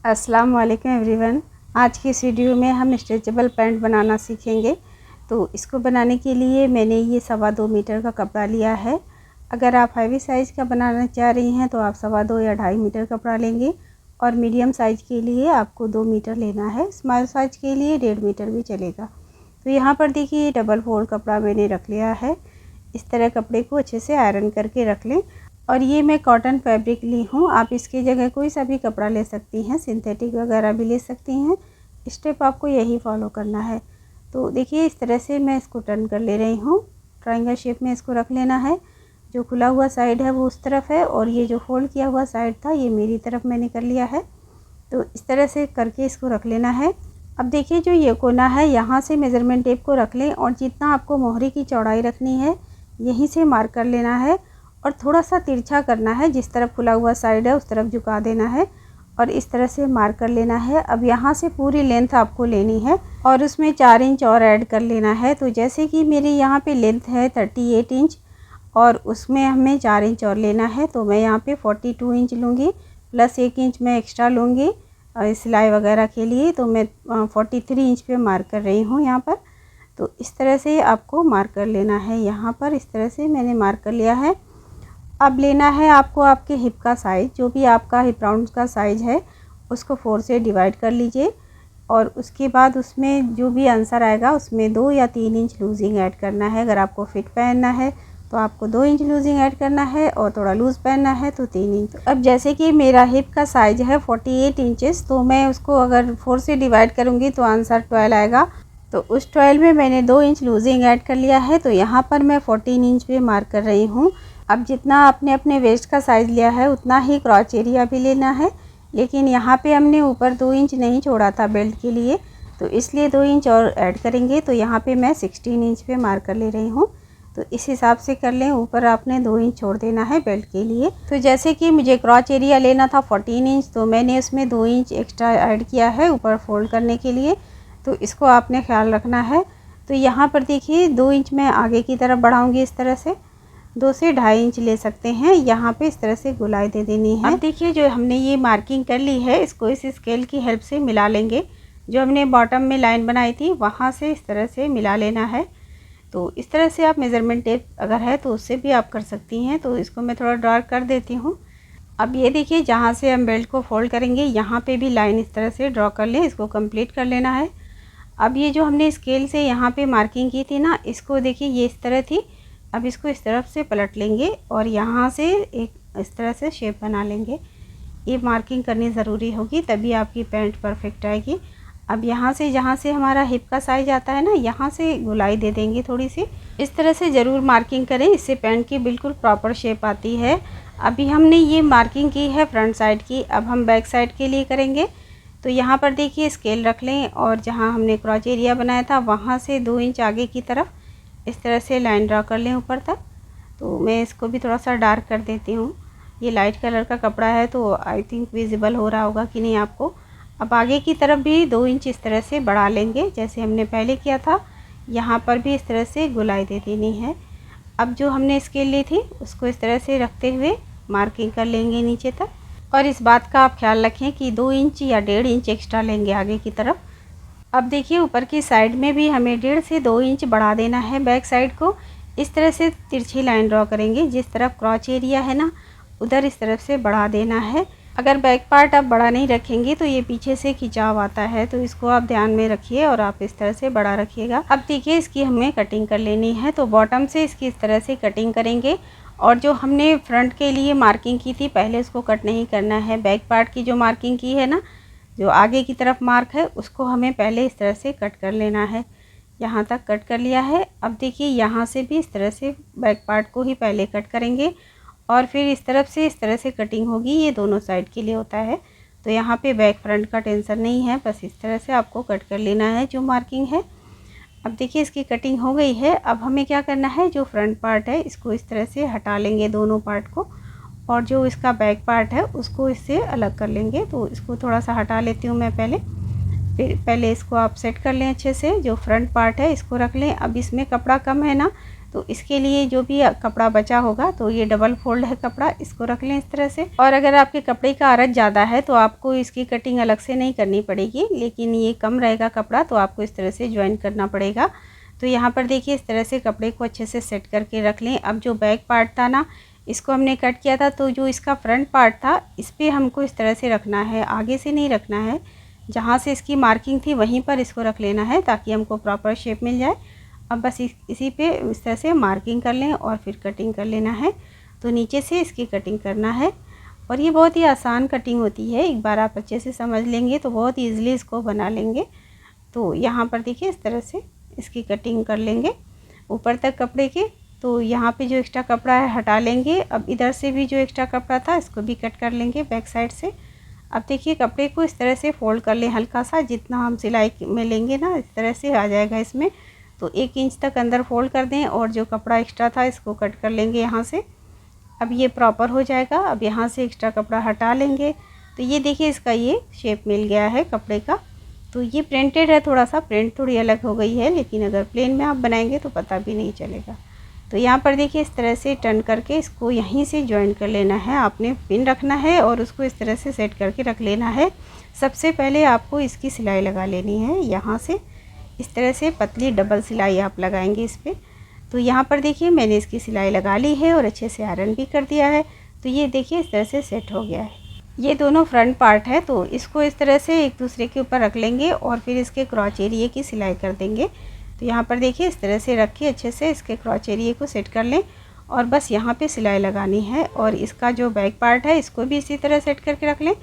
अस्सलाम वालेकुम एवरीवन। आज की इस वीडियो में हम स्ट्रेचेबल पैंट बनाना सीखेंगे। तो इसको बनाने के लिए मैंने ये 2.25 मीटर का कपड़ा लिया है। अगर आप हैवी साइज़ का बनाना चाह रही हैं तो आप 2.25 या 2.5 मीटर कपड़ा लेंगे और मीडियम साइज़ के लिए आपको 2 मीटर लेना है। स्मॉल साइज़ के लिए 1.5 मीटर भी चलेगा। तो यहाँ पर देखिए डबल फोल्ड कपड़ा मैंने रख लिया है। इस तरह कपड़े को अच्छे से आयरन करके रख लें। और ये मैं कॉटन फैब्रिक ली हूँ, आप इसकी जगह कोई सा भी कपड़ा ले सकती हैं, सिंथेटिक वगैरह भी ले सकती हैं। स्टेप आपको यही फॉलो करना है। तो देखिए इस तरह से मैं इसको टर्न कर ले रही हूँ। ट्रायंगल शेप में इसको रख लेना है। जो खुला हुआ साइड है वो उस तरफ है और ये जो फोल्ड किया हुआ साइड था ये मेरी तरफ मैंने कर लिया है। तो इस तरह से करके इसको रख लेना है। अब देखिए जो ये कोना है यहाँ से मेज़रमेंट टेप को रख लें और जितना आपको मोहरी की चौड़ाई रखनी है यहीं से मार्क कर लेना है और थोड़ा सा तिरछा करना है। जिस तरफ खुला हुआ साइड है उस तरफ झुका देना है और इस तरह से मार्क कर लेना है। अब यहाँ से पूरी लेंथ आपको लेनी है और उसमें 4 इंच और ऐड कर लेना है। तो जैसे कि मेरी यहाँ पे लेंथ है 38 इंच और उसमें हमें 4 इंच और लेना है। तो मैं यहाँ पे 42 इंच लूँगी प्लस 1 इंच मैं एक्स्ट्रा लूँगी सिलाई वगैरह के लिए। तो मैं 43 इंच पे मार्क कर रही हूँ यहाँ पर। तो इस तरह से आपको मार्क कर लेना है। यहाँ पर इस तरह से मैंने मार्क कर लिया है। अब लेना है आपको आपके हिप का साइज़, जो भी आपका हिप राउंड का साइज़ है उसको 4 से डिवाइड कर लीजिए और उसके बाद उसमें जो भी आंसर आएगा उसमें 2 या 3 इंच लूजिंग ऐड करना है। अगर आपको फिट पहनना है तो आपको 2 इंच लूजिंग ऐड करना है और थोड़ा लूज़ पहनना है तो 3 इंच। अब जैसे कि मेरा हिप का साइज़ है 48 इंचेस, तो मैं उसको अगर 4 से डिवाइड करूँगी तो आंसर 12 आएगा। तो उस 12 में मैंने 2 इंच लूजिंग ऐड कर लिया है। तो यहाँ पर मैं 14 इंच पे मार्क कर रही हूँ। अब जितना आपने अपने वेस्ट का साइज़ लिया है उतना ही क्रॉच एरिया भी लेना है, लेकिन यहाँ पे हमने ऊपर 2 इंच नहीं छोड़ा था बेल्ट के लिए, तो इसलिए 2 इंच और ऐड करेंगे। तो यहाँ पे मैं 16 इंच पे मार्क कर ले रही हूँ। तो इस हिसाब से कर लें, ऊपर आपने 2 इंच छोड़ देना है बेल्ट के लिए। तो जैसे कि मुझे क्रॉच एरिया लेना था 14 इंच, तो मैंने उसमें 2 इंच एक्स्ट्रा ऐड किया है ऊपर फोल्ड करने के लिए। तो इसको आपने ख्याल रखना है। तो यहाँ पर देखिए 2 इंच मैं आगे की तरफ बढ़ाऊँगी, इस तरह से 2 से 2.5 इंच ले सकते हैं। यहाँ पे इस तरह से गोलाई दे देनी है। अब देखिए जो हमने ये मार्किंग कर ली है इसको इस स्केल की हेल्प से मिला लेंगे। जो हमने बॉटम में लाइन बनाई थी वहाँ से इस तरह से मिला लेना है। तो इस तरह से आप मेज़रमेंट टेप अगर है तो उससे भी आप कर सकती हैं। तो इसको मैं थोड़ा डार्क कर देती हूँ। अब ये देखिए जहाँ से हम बेल्ट को फोल्ड करेंगे यहाँ पे भी लाइन इस तरह से ड्रॉ कर लें, इसको कंप्लीट कर लेना है। अब ये जो हमने स्केल से यहाँ पे मार्किंग की थी ना, इसको देखिए ये इस तरह थी। अब इसको इस तरफ से पलट लेंगे और यहाँ से एक इस तरह से शेप बना लेंगे। ये मार्किंग करनी ज़रूरी होगी तभी आपकी पैंट परफेक्ट आएगी। अब यहाँ से जहाँ से हमारा हिप का साइज आता है ना, यहाँ से गोलाई दे देंगे थोड़ी सी। इस तरह से ज़रूर मार्किंग करें, इससे पैंट की बिल्कुल प्रॉपर शेप आती है। अभी हमने ये मार्किंग की है फ्रंट साइड की, अब हम बैक साइड के लिए करेंगे। तो यहाँ पर देखिए स्केल रख लें और जहाँ हमने क्रॉच एरिया बनाया था वहाँ से 2 इंच आगे की तरफ इस तरह से लाइन ड्रा कर लें ऊपर तक। तो मैं इसको भी थोड़ा सा डार्क कर देती हूँ। ये लाइट कलर का कपड़ा है तो आई थिंक विजिबल हो रहा होगा कि नहीं आपको। अब आगे की तरफ भी 2 इंच इस तरह से बढ़ा लेंगे जैसे हमने पहले किया था। यहाँ पर भी इस तरह से गोलाई दे देनी है। अब जो हमने स्केल ली थी उसको इस तरह से रखते हुए मार्किंग कर लेंगे नीचे तक। और इस बात का आप ख्याल रखें कि 2 इंच या 1.5 इंच एक्स्ट्रा लेंगे आगे की तरफ। अब देखिए ऊपर की साइड में भी हमें 1.5 से 2 इंच बढ़ा देना है बैक साइड को। इस तरह से तिरछी लाइन ड्रॉ करेंगे, जिस तरफ क्रॉच एरिया है ना उधर इस तरफ से बढ़ा देना है। अगर बैक पार्ट आप बड़ा नहीं रखेंगे तो ये पीछे से खिंचाव आता है, तो इसको आप ध्यान में रखिए और आप इस तरह से बड़ा रखिएगा। अब देखिए इसकी हमें कटिंग कर लेनी है। तो बॉटम से इसकी इस तरह से कटिंग करेंगे और जो हमने फ्रंट के लिए मार्किंग की थी पहले उसको कट नहीं करना है। बैक पार्ट की जो मार्किंग की है ना, जो आगे की तरफ मार्क है उसको हमें पहले इस तरह से कट कर लेना है। यहाँ तक कट कर लिया है। अब देखिए यहाँ से भी इस तरह से बैक पार्ट को ही पहले कट करेंगे और फिर इस तरफ से इस तरह से कटिंग होगी। ये दोनों साइड के लिए होता है, तो यहाँ पे बैक फ्रंट का टेंशन नहीं है, बस इस तरह से आपको कट कर लेना है जो मार्किंग है। अब देखिए इसकी कटिंग हो गई है। अब हमें क्या करना है, जो फ्रंट पार्ट है इसको इस तरह से हटा लेंगे दोनों पार्ट को और जो इसका बैक पार्ट है उसको इससे अलग कर लेंगे। तो इसको थोड़ा सा हटा लेती हूँ मैं पहले। फिर पहले इसको आप सेट कर लें अच्छे से। जो फ्रंट पार्ट है इसको रख लें। अब इसमें कपड़ा कम है ना, तो इसके लिए जो भी कपड़ा बचा होगा तो ये डबल फोल्ड है कपड़ा, इसको रख लें इस तरह से। और अगर आपके कपड़े का आरत ज़्यादा है तो आपको इसकी कटिंग अलग से नहीं करनी पड़ेगी, लेकिन ये कम रहेगा कपड़ा तो आपको इस तरह से ज्वाइन करना पड़ेगा। तो यहाँ पर देखिए इस तरह से कपड़े को अच्छे से सेट करके रख लें। अब जो बैक पार्ट था ना, इसको हमने कट किया था, तो जो इसका फ्रंट पार्ट था इस पर हमको इस तरह से रखना है, आगे से नहीं रखना है। जहाँ से इसकी मार्किंग थी वहीं पर इसको रख लेना है ताकि हमको प्रॉपर शेप मिल जाए। अब बस इसी पे इस तरह से मार्किंग कर लें और फिर कटिंग कर लेना है। तो नीचे से इसकी कटिंग करना है और ये बहुत ही आसान कटिंग होती है, एक बार आप अच्छे से समझ लेंगे तो बहुत ईज़िली इसको बना लेंगे। तो यहाँ पर देखिए इस तरह से इसकी कटिंग कर लेंगे ऊपर तक कपड़े के। तो यहाँ पे जो एक्स्ट्रा कपड़ा है हटा लेंगे। अब इधर से भी जो एक्स्ट्रा कपड़ा था इसको भी कट कर लेंगे बैक साइड से। अब देखिए कपड़े को इस तरह से फोल्ड कर लें हल्का सा, जितना हम सिलाई में लेंगे ना इस तरह से आ जाएगा इसमें। तो 1 इंच तक अंदर फोल्ड कर दें और जो कपड़ा एक्स्ट्रा था इसको कट कर लेंगे यहाँ से। अब ये प्रॉपर हो जाएगा। अब यहाँ से एक्स्ट्रा कपड़ा हटा लेंगे। तो ये देखिए इसका ये शेप मिल गया है कपड़े का। तो ये प्रिंटेड है, थोड़ा सा प्रिंट थोड़ी अलग हो गई है, लेकिन अगर प्लेन में आप बनाएंगे तो पता भी नहीं चलेगा। तो यहाँ पर देखिए इस तरह से टर्न करके इसको यहीं से जॉइन कर लेना है। आपने पिन रखना है और उसको इस तरह से सेट करके रख लेना है। सबसे पहले आपको इसकी सिलाई लगा लेनी है, यहाँ से इस तरह से पतली डबल सिलाई आप लगाएंगे इस पर। तो यहाँ पर देखिए मैंने इसकी सिलाई लगा ली है और अच्छे से आयरन भी कर दिया है। तो ये देखिए इस तरह से सेट हो गया है। ये दोनों फ्रंट पार्ट है, तो इसको इस तरह से एक दूसरे के ऊपर रख लेंगे और फिर इसके क्रॉच एरिए की सिलाई कर देंगे। तो यहाँ पर देखिए इस तरह से रख के अच्छे से इसके क्रॉच एरिए को सेट कर लें और बस यहाँ पे सिलाई लगानी है। और इसका जो बैक पार्ट है इसको भी इसी तरह सेट करके रख लें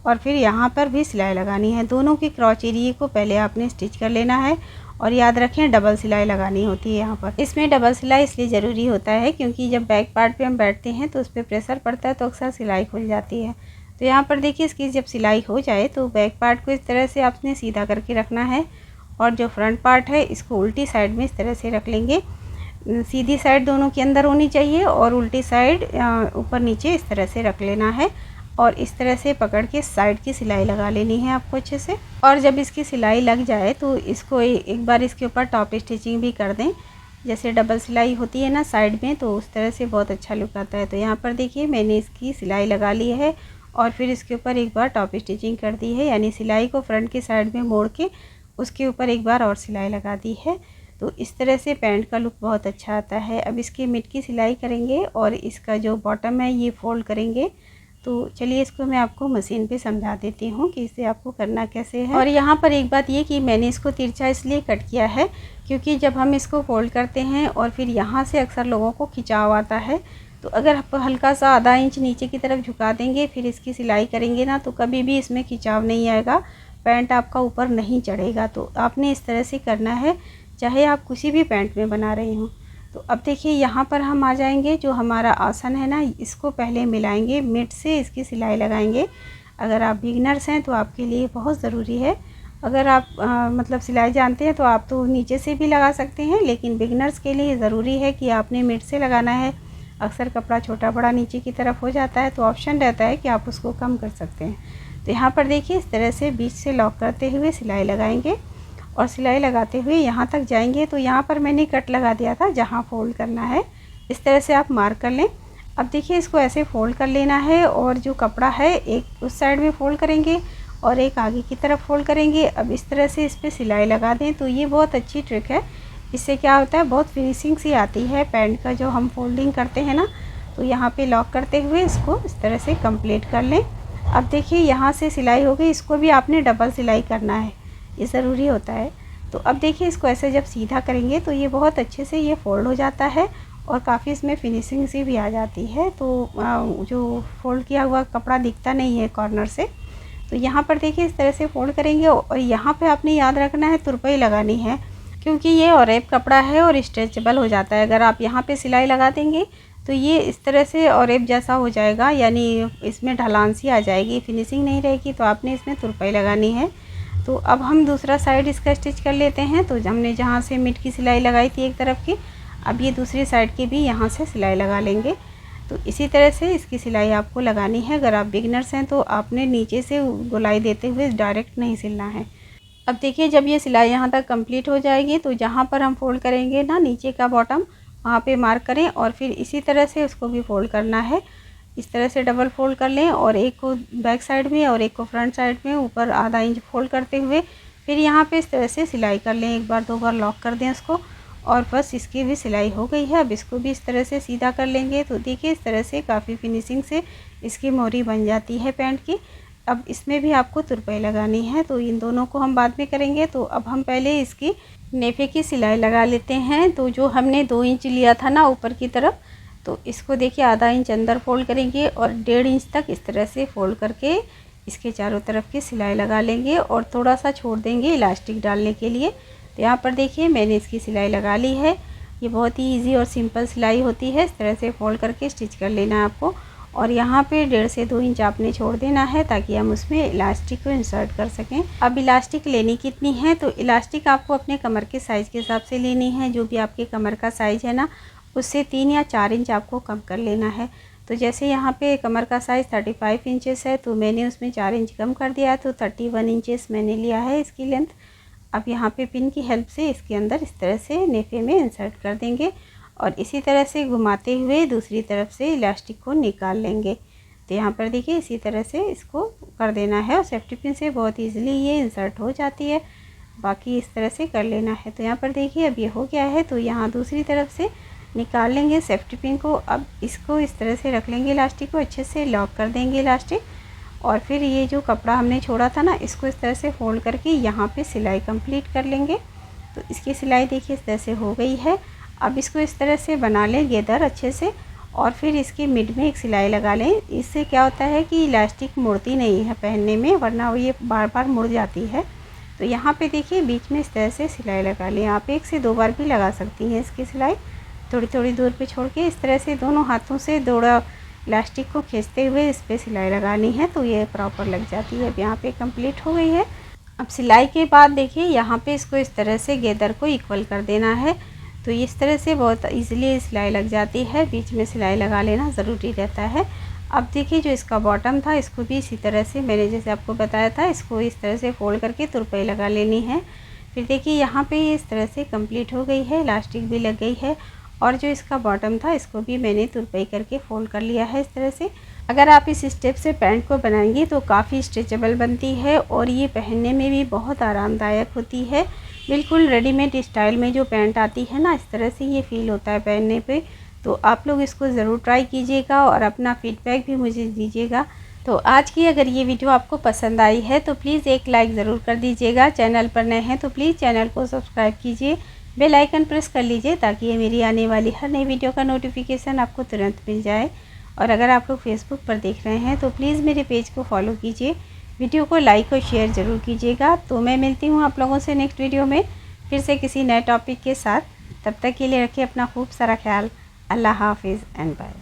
और फिर यहाँ पर भी सिलाई लगानी है। दोनों की क्रॉच एरिए को पहले आपने स्टिच कर लेना है और याद रखें डबल सिलाई लगानी होती है यहाँ पर। इसमें डबल सिलाई इसलिए ज़रूरी होता है क्योंकि जब बैक पार्ट पे हम बैठते हैं तो उस पर प्रेशर पड़ता है तो अक्सर सिलाई खुल जाती है। तो यहाँ पर देखिए इसकी जब सिलाई हो जाए तो बैक पार्ट को इस तरह से आपने सीधा करके रखना है और जो फ्रंट पार्ट है इसको उल्टी साइड में इस तरह से रख लेंगे। सीधी साइड दोनों के अंदर होनी चाहिए और उल्टी साइड ऊपर नीचे इस तरह से रख लेना है और इस तरह से पकड़ के साइड की सिलाई लगा लेनी है आपको अच्छे से। और जब इसकी सिलाई लग जाए तो इसको एक बार इसके ऊपर टॉप स्टिचिंग भी कर दें, जैसे डबल सिलाई होती है ना साइड में, तो उस तरह से बहुत अच्छा लुक आता है। तो यहाँ पर देखिए मैंने इसकी सिलाई लगा ली है और फिर इसके ऊपर एक बार टॉप स्टिचिंग कर दी है, यानी सिलाई को फ्रंट की साइड में मोड़ के उसके ऊपर एक बार और सिलाई लगा दी है। तो इस तरह से पैंट का लुक बहुत अच्छा आता है। अब इसकी मिड की सिलाई करेंगे और इसका जो बॉटम है ये फोल्ड करेंगे। तो चलिए इसको मैं आपको मशीन पे समझा देती हूँ कि इसे आपको करना कैसे है। और यहाँ पर एक बात ये कि मैंने इसको तिरछा इसलिए कट किया है क्योंकि जब हम इसको फोल्ड करते हैं और फिर यहाँ से अक्सर लोगों को खिंचाव आता है, तो अगर आप हल्का सा आधा इंच नीचे की तरफ झुका देंगे फिर इसकी सिलाई करेंगे ना, तो कभी भी इसमें खिंचाव नहीं आएगा, पैंट आपका ऊपर नहीं चढ़ेगा। तो आपने इस तरह से करना है चाहे आप किसी भी पैंट में बना रहे हों। तो अब देखिए यहाँ पर हम आ जाएंगे, जो हमारा आसन है ना इसको पहले मिलाएंगे, मिड से इसकी सिलाई लगाएंगे। अगर आप बिगिनर्स हैं तो आपके लिए बहुत ज़रूरी है। अगर आप मतलब सिलाई जानते हैं तो आप तो नीचे से भी लगा सकते हैं, लेकिन बिगिनर्स के लिए ज़रूरी है कि आपने मिड से लगाना है। अक्सर कपड़ा छोटा बड़ा नीचे की तरफ हो जाता है तो ऑप्शन रहता है कि आप उसको कम कर सकते हैं। तो यहाँ पर देखिए इस तरह से बीच से लॉक करते हुए सिलाई लगाएंगे और सिलाई लगाते हुए यहाँ तक जाएंगे। तो यहाँ पर मैंने कट लगा दिया था जहाँ फोल्ड करना है, इस तरह से आप मार्क कर लें। अब देखिए इसको ऐसे फोल्ड कर लेना है और जो कपड़ा है एक उस साइड में फोल्ड करेंगे और एक आगे की तरफ फोल्ड करेंगे। अब इस तरह से इस पर सिलाई लगा दें। तो ये बहुत अच्छी ट्रिक है, इससे क्या होता है बहुत फिनिशिंग सी आती है पैंट का जो हम फोल्डिंग करते हैं ना। तो यहाँ पे लॉक करते हुए इसको इस तरह से कंप्लीट कर लें। अब देखिए यहाँ से सिलाई हो गई, इसको भी आपने डबल सिलाई करना है, ये ज़रूरी होता है। तो अब देखिए इसको ऐसे जब सीधा करेंगे तो ये बहुत अच्छे से ये फोल्ड हो जाता है और काफ़ी इसमें फिनिशिंग सी भी आ जाती है। तो जो फोल्ड किया हुआ कपड़ा दिखता नहीं है कॉर्नर से। तो यहाँ पर देखिए इस तरह से फोल्ड करेंगे और यहाँ पे आपने याद रखना है तुरपाई लगानी है, क्योंकि ये ऑरेप कपड़ा है और स्ट्रेचेबल हो जाता है। अगर आप यहाँ पे सिलाई लगा देंगे तो ये इस तरह से ऑरेप जैसा हो जाएगा, यानी इसमें ढलान सी आ जाएगी, फिनिशिंग नहीं रहेगी। तो आपने इसमें तुरपाई लगानी है। तो अब हम दूसरा साइड इसका स्टिच कर लेते हैं। तो हमने जहाँ से मिड की सिलाई लगाई थी एक तरफ की, अब ये दूसरी साइड की भी यहाँ से सिलाई लगा लेंगे। तो इसी तरह से इसकी सिलाई आपको लगानी है। अगर आप बिगिनर्स हैं तो आपने नीचे से गोलाई देते हुए डायरेक्ट नहीं सिलना है। अब देखिए जब ये सिलाई यहाँ तक कंप्लीट हो जाएगी तो जहाँ पर हम फोल्ड करेंगे ना नीचे का बॉटम, वहाँ पे मार्क करें और फिर इसी तरह से उसको भी फोल्ड करना है। इस तरह से डबल फोल्ड कर लें और एक को बैक साइड में और एक को फ्रंट साइड में ऊपर आधा इंच फोल्ड करते हुए फिर यहाँ पे इस तरह से सिलाई कर लें। एक बार दो बार लॉक कर दें इसको और बस इसकी भी सिलाई हो गई है। अब इसको भी इस तरह से सीधा कर लेंगे तो देखिए इस तरह से काफ़ी फिनिशिंग से इसकी मोरी बन जाती है पैंट की। अब इसमें भी आपको तुरपाई लगानी है तो इन दोनों को हम बाद में करेंगे। तो अब हम पहले इसकी नेफे की सिलाई लगा लेते हैं। तो जो हमने 2 इंच लिया था ना ऊपर की तरफ, तो इसको देखिए आधा इंच अंदर फोल्ड करेंगे और 1.5 इंच तक इस तरह से फोल्ड करके इसके चारों तरफ की सिलाई लगा लेंगे और थोड़ा सा छोड़ देंगे इलास्टिक डालने के लिए। तो यहाँ पर देखिए मैंने इसकी सिलाई लगा ली है। ये बहुत ही इजी और सिंपल सिलाई होती है। इस तरह से फोल्ड करके स्टिच कर लेना है आपको और यहाँ पे 1.5 से 2 इंच आपने छोड़ देना है ताकि हम उसमें इलास्टिक को इंसर्ट कर सकें। अब इलास्टिक लेनी कितनी है, तो इलास्टिक आपको अपने कमर के साइज़ के हिसाब से लेनी है। जो भी आपके कमर का साइज़ है ना उससे 3 या 4 इंच आपको कम कर लेना है। तो जैसे यहाँ पे कमर का साइज़ 35 इंचेस है तो मैंने उसमें 4 इंच कम कर दिया है, तो 31 इंचेस मैंने लिया है इसकी लेंथ। अब यहाँ पे पिन की हेल्प से इसके अंदर इस तरह से नेफे में इंसर्ट कर देंगे और इसी तरह से घुमाते हुए दूसरी तरफ से इलास्टिक को निकाल लेंगे। तो यहाँ पर देखिए इसी तरह से इसको कर देना है और सेफ्टी पिन से बहुत ईजिली ये इंसर्ट हो जाती है। बाकी इस तरह से कर लेना है। तो यहाँ पर देखिए अब ये हो गया है। तो यहाँ दूसरी तरफ से निकाल लेंगे सेफ्टी पिन को। अब इसको इस तरह से रख लेंगे, इलास्टिक को अच्छे से लॉक कर देंगे इलास्टिक और फिर ये जो कपड़ा हमने छोड़ा था ना इसको इस तरह से फोल्ड करके यहाँ पे सिलाई कंप्लीट कर लेंगे। तो इसकी सिलाई देखिए इस तरह से हो गई है। अब इसको इस तरह से बना लें गेदर अच्छे से और फिर इसके मिड में एक सिलाई लगा लें। इससे क्या होता है कि इलास्टिक मुड़ती नहीं है पहनने में, वरना ये बार बार मुड़ जाती है। तो यहाँ पे देखिए बीच में इस तरह से सिलाई लगा लें। आप 1 से 2 बार भी लगा सकती हैं इसकी सिलाई, थोड़ी थोड़ी दूर पे छोड़ के इस तरह से दोनों हाथों से दोड़ा इलास्टिक को खींचते हुए इस पर सिलाई लगानी है तो ये प्रॉपर लग जाती है। अब यहाँ पे कंप्लीट हो गई है। अब सिलाई के बाद देखिए यहाँ पे इसको इस तरह से गेदर को इक्वल कर देना है। तो इस तरह से बहुत इजीली सिलाई लग जाती है। बीच में सिलाई लगा लेना ज़रूरी रहता है। अब देखिए जो इसका बॉटम था इसको भी इसी तरह से मैंने जैसे आपको बताया था इसको इस तरह से फोल्ड करके तुरपाई लगा लेनी है। फिर देखिए यहाँ पे इस तरह से कंप्लीट हो गई है, इलास्टिक भी लग गई है और जो इसका बॉटम था इसको भी मैंने तुरपाई करके फोल्ड कर लिया है इस तरह से। अगर आप इस स्टेप से पैंट को बनाएंगी तो काफ़ी स्ट्रेचेबल बनती है और ये पहनने में भी बहुत आरामदायक होती है। बिल्कुल रेडीमेड स्टाइल में जो पैंट आती है ना इस तरह से ये फ़ील होता है पहनने पे। तो आप लोग इसको ज़रूर ट्राई कीजिएगा और अपना फीडबैक भी मुझे दीजिएगा। तो आज की अगर ये वीडियो आपको पसंद आई है तो प्लीज़ एक लाइक ज़रूर कर दीजिएगा। चैनल पर नए हैं तो प्लीज़ चैनल को सब्सक्राइब कीजिए, बेल आइकन प्रेस कर लीजिए ताकि ये मेरी आने वाली हर नई वीडियो का नोटिफिकेशन आपको तुरंत मिल जाए। और अगर आप लोग फेसबुक पर देख रहे हैं तो प्लीज़ मेरे पेज को फॉलो कीजिए, वीडियो को लाइक और शेयर ज़रूर कीजिएगा। तो मैं मिलती हूँ आप लोगों से नेक्स्ट वीडियो में फिर से किसी नए टॉपिक के साथ। तब तक के लिए रखिए अपना खूब सारा ख्याल। अल्लाह हाफिज़ एंड बाय।